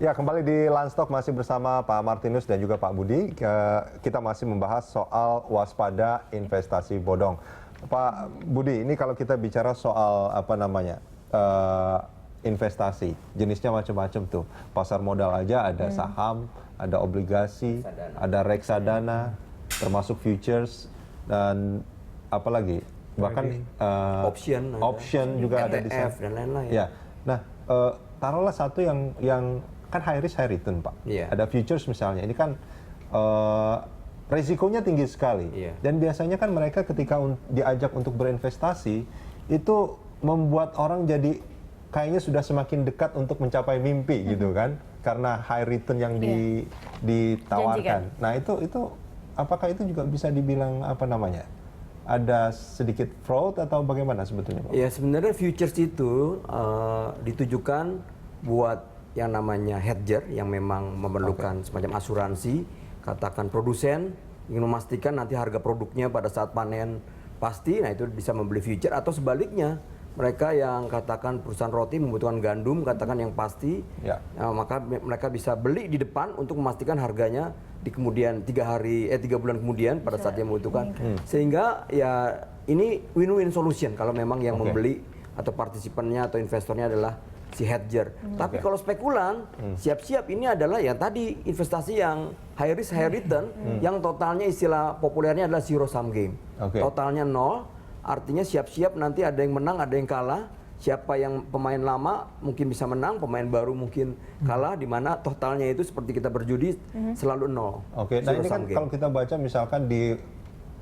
Ya, kembali di Landstalk masih bersama Pak Martinus dan juga Pak Budi. Kita masih membahas soal waspada investasi bodong. Pak Budi, ini kalau kita bicara soal apa namanya investasi, jenisnya macam-macam tuh. Pasar modal aja ada saham, ada obligasi, ada reksadana, termasuk futures dan apalagi bahkan option juga ada di sana. dan lain-lain. Ya, nah taruhlah satu yang kan high risk high return, Pak. Ada futures misalnya, ini kan resikonya tinggi sekali. Dan biasanya kan mereka ketika diajak untuk berinvestasi itu membuat orang jadi kayaknya sudah semakin dekat untuk mencapai mimpi gitu kan, karena high return yang ditawarkan. Nah itu apakah itu juga bisa dibilang apa namanya? Ada sedikit fraud atau bagaimana sebetulnya, Pak? Ya sebenarnya futures itu ditujukan buat yang namanya hedger yang memang memerlukan semacam asuransi, katakan produsen ingin memastikan nanti harga produknya pada saat panen pasti, nah itu bisa membeli future, atau sebaliknya mereka yang katakan perusahaan roti membutuhkan gandum, katakan yang pasti, maka mereka bisa beli di depan untuk memastikan harganya di kemudian 3 bulan kemudian pada saat dia membutuhkan, sehingga ya ini win-win solution kalau memang yang membeli atau partisipannya atau investornya adalah si hedger. Tapi kalau spekulan, siap-siap ini adalah ya tadi investasi yang high risk high return, yang totalnya istilah populernya adalah zero sum game. Totalnya 0, artinya siap-siap nanti ada yang menang, ada yang kalah. Siapa yang pemain lama mungkin bisa menang, pemain baru mungkin kalah, di mana totalnya itu seperti kita berjudi selalu 0. Nah ini kan kalau kita baca misalkan di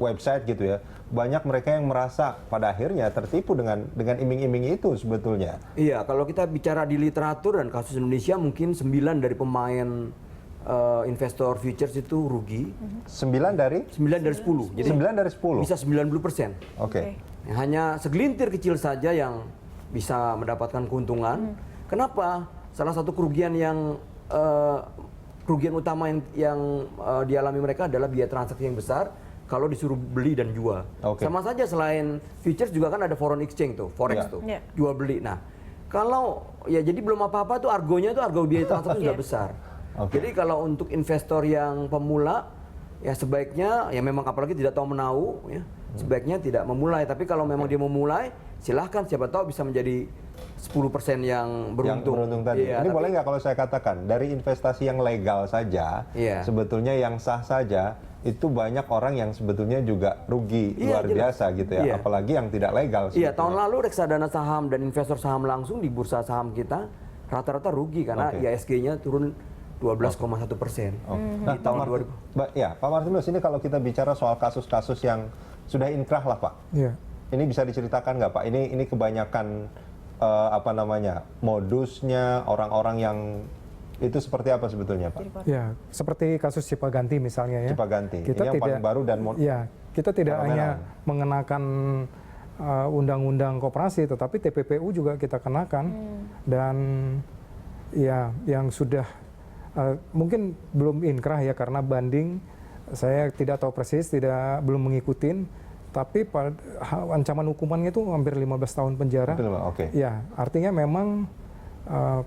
website gitu ya, banyak mereka yang merasa pada akhirnya tertipu dengan iming-iming itu sebetulnya. Iya, kalau kita bicara di literatur dan kasus Indonesia, mungkin 9 dari pemain investor futures itu rugi. 9 dari 10. Jadi 9 dari 10. bisa 90%. Hanya segelintir kecil saja yang bisa mendapatkan keuntungan. Kenapa? Salah satu kerugian utama yang dialami mereka adalah biaya transaksi yang besar kalau disuruh beli dan jual. Sama saja, selain futures juga kan ada foreign exchange tuh, forex tuh, jual beli. Nah, kalau ya jadi belum apa-apa tuh argonya tuh argo biaya transaksi sudah besar. Jadi kalau untuk investor yang pemula ya sebaiknya ya memang apalagi tidak tahu menahu ya, sebaiknya tidak memulai. Tapi kalau memang dia memulai, silahkan, siapa tahu bisa menjadi 10% yang beruntung. Tadi. Ini boleh nggak kalau saya katakan dari investasi yang legal saja, sebetulnya yang sah saja, itu banyak orang yang sebetulnya juga rugi luar biasa gitu ya, apalagi yang tidak legal. Iya, tahun lalu reksadana saham dan investor saham langsung di bursa saham kita rata-rata rugi karena ISG-nya turun 12,1%. Nah, Pak Martinus, ini kalau kita bicara soal kasus-kasus yang sudah inkrah lah, Pak. Ini bisa diceritakan nggak, Pak? Ini kebanyakan apa namanya modusnya orang-orang yang itu seperti apa sebetulnya, Pak? Ya, seperti kasus Cipaganti misalnya ya. Cipaganti. Kita ini yang paling baru dan kita tidak hanya mengenakan undang-undang koperasi, tetapi TPPU juga kita kenakan. Dan ya yang sudah mungkin belum inkrah ya karena banding, saya tidak tahu persis, belum mengikutin. Tapi ancaman hukumannya itu hampir 15 tahun penjara. Ya, artinya memang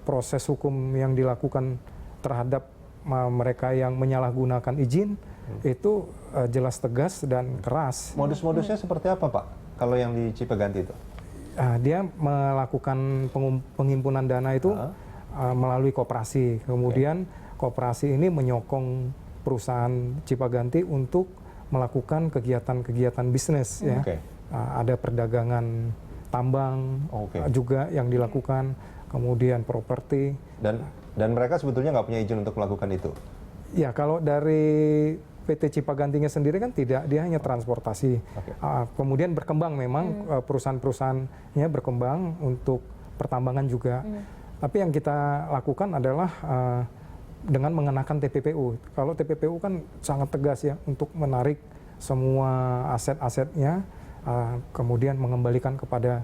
proses hukum yang dilakukan terhadap mereka yang menyalahgunakan izin itu jelas tegas dan keras. Modus-modusnya seperti apa, Pak? Kalau yang di Cipaganti itu? Dia melakukan penghimpunan dana itu melalui koperasi. Kemudian koperasi ini menyokong perusahaan Cipaganti untuk melakukan kegiatan-kegiatan bisnis ya. Ada perdagangan tambang juga yang dilakukan, kemudian properti. Dan mereka sebetulnya nggak punya izin untuk melakukan itu? Ya, kalau dari PT Cipagantinya sendiri kan tidak, dia hanya transportasi. Kemudian berkembang memang perusahaan-perusahaannya berkembang untuk pertambangan juga. Tapi yang kita lakukan adalah dengan mengenakan TPPU. Kalau TPPU kan sangat tegas ya untuk menarik semua aset-asetnya, kemudian mengembalikan kepada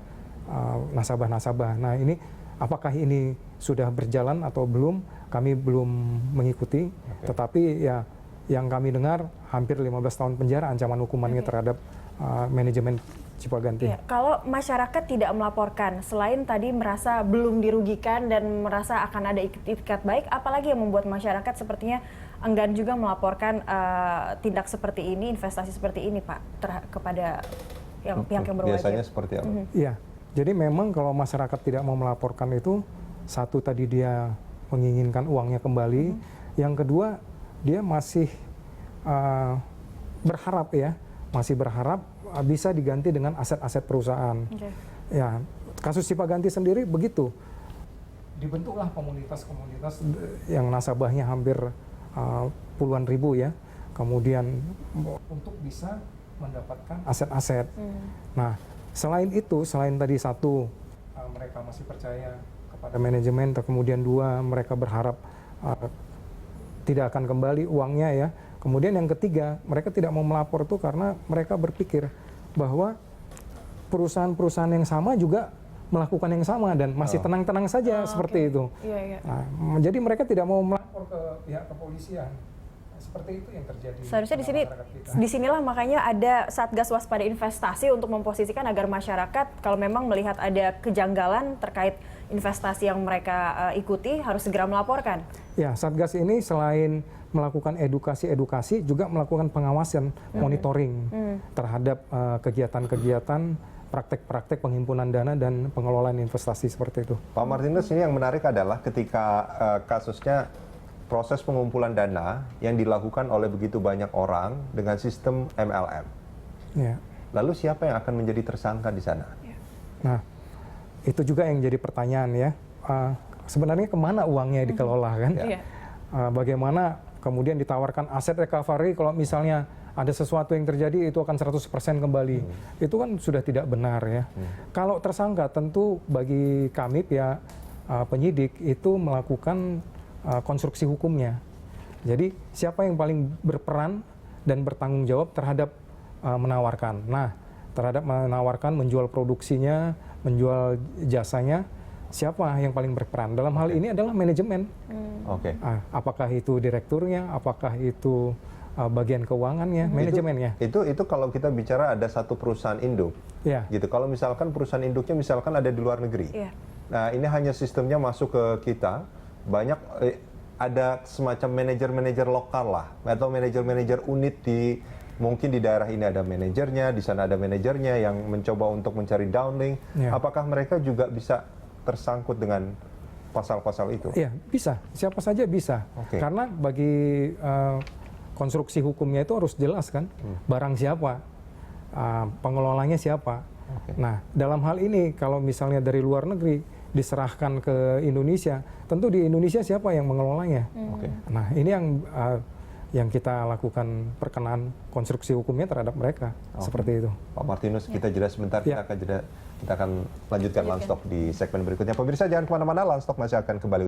nasabah-nasabah. Nah ini apakah ini sudah berjalan atau belum? Kami belum mengikuti. Tetapi ya yang kami dengar hampir 15 tahun penjara ancaman hukumannya terhadap manajemen Cipaganti. Ya, kalau masyarakat tidak melaporkan, selain tadi merasa belum dirugikan dan merasa akan ada itikat baik, apalagi yang membuat masyarakat sepertinya enggan juga melaporkan tindak seperti ini, investasi seperti ini, Pak, kepada pihak yang berwajib? Biasanya seperti apa? Iya, jadi memang kalau masyarakat tidak mau melaporkan itu, satu tadi dia menginginkan uangnya kembali, yang kedua dia masih berharap bisa diganti dengan aset-aset perusahaan. Okay. Ya, kasus Cipaganti sendiri begitu. Dibentuklah komunitas-komunitas yang nasabahnya hampir puluhan ribu ya. Kemudian untuk bisa mendapatkan aset-aset. Nah, selain itu, selain tadi satu, mereka masih percaya kepada manajemen, kemudian dua, mereka berharap tidak akan kembali uangnya ya. Kemudian yang ketiga, mereka tidak mau melapor itu karena mereka berpikir bahwa perusahaan-perusahaan yang sama juga melakukan yang sama dan masih tenang-tenang saja seperti itu. Iya. Nah, jadi mereka tidak mau melapor ke pihak kepolisian. Seperti itu yang terjadi. Seharusnya di sinilah makanya ada Satgas Waspada Investasi untuk memposisikan agar masyarakat kalau memang melihat ada kejanggalan terkait investasi yang mereka ikuti harus segera melaporkan. Ya, Satgas ini selain melakukan edukasi juga melakukan pengawasan, monitoring terhadap kegiatan-kegiatan, praktek-praktek penghimpunan dana dan pengelolaan investasi seperti itu. Pak Martinus, ini yang menarik adalah ketika kasusnya proses pengumpulan dana yang dilakukan oleh begitu banyak orang dengan sistem MLM. Ya. Lalu siapa yang akan menjadi tersangka di sana? Nah, itu juga yang jadi pertanyaan ya. Sebenarnya kemana uangnya dikelola kan? Iya. Bagaimana kemudian ditawarkan aset recovery kalau misalnya ada sesuatu yang terjadi itu akan 100% kembali. Itu kan sudah tidak benar ya. Kalau tersangka tentu bagi kami pihak penyidik itu melakukan konstruksi hukumnya. Jadi siapa yang paling berperan dan bertanggung jawab terhadap menawarkan. Nah, terhadap menawarkan, menjual produksinya, menjual jasanya, siapa yang paling berperan? Dalam hal ini adalah manajemen. Oke. Apakah itu direkturnya, apakah itu bagian keuangannya, manajemennya. Itu kalau kita bicara ada satu perusahaan induk. Ya. Gitu. Kalau misalkan perusahaan induknya misalkan ada di luar negeri. Iya. Nah, ini hanya sistemnya masuk ke kita. Banyak ada semacam manajer-manajer lokal lah atau manajer-manajer unit mungkin di daerah ini ada manajernya, di sana ada manajernya yang mencoba untuk mencari downlink. Ya. Apakah mereka juga bisa tersangkut dengan pasal-pasal itu? Iya, bisa. Siapa saja bisa. Oke. Karena bagi konstruksi hukumnya itu harus jelas kan, barang siapa, pengelolanya siapa. Oke. Nah, dalam hal ini kalau misalnya dari luar negeri diserahkan ke Indonesia, tentu di Indonesia siapa yang mengelolanya. Oke. Nah, ini yang kita lakukan perkenaan konstruksi hukumnya terhadap mereka, seperti itu. Pak Martinus, kita jeda sebentar, Ya. kita akan lanjutkan Landstalk di segmen berikutnya. Pemirsa jangan kemana-mana, Landstalk masih akan kembali.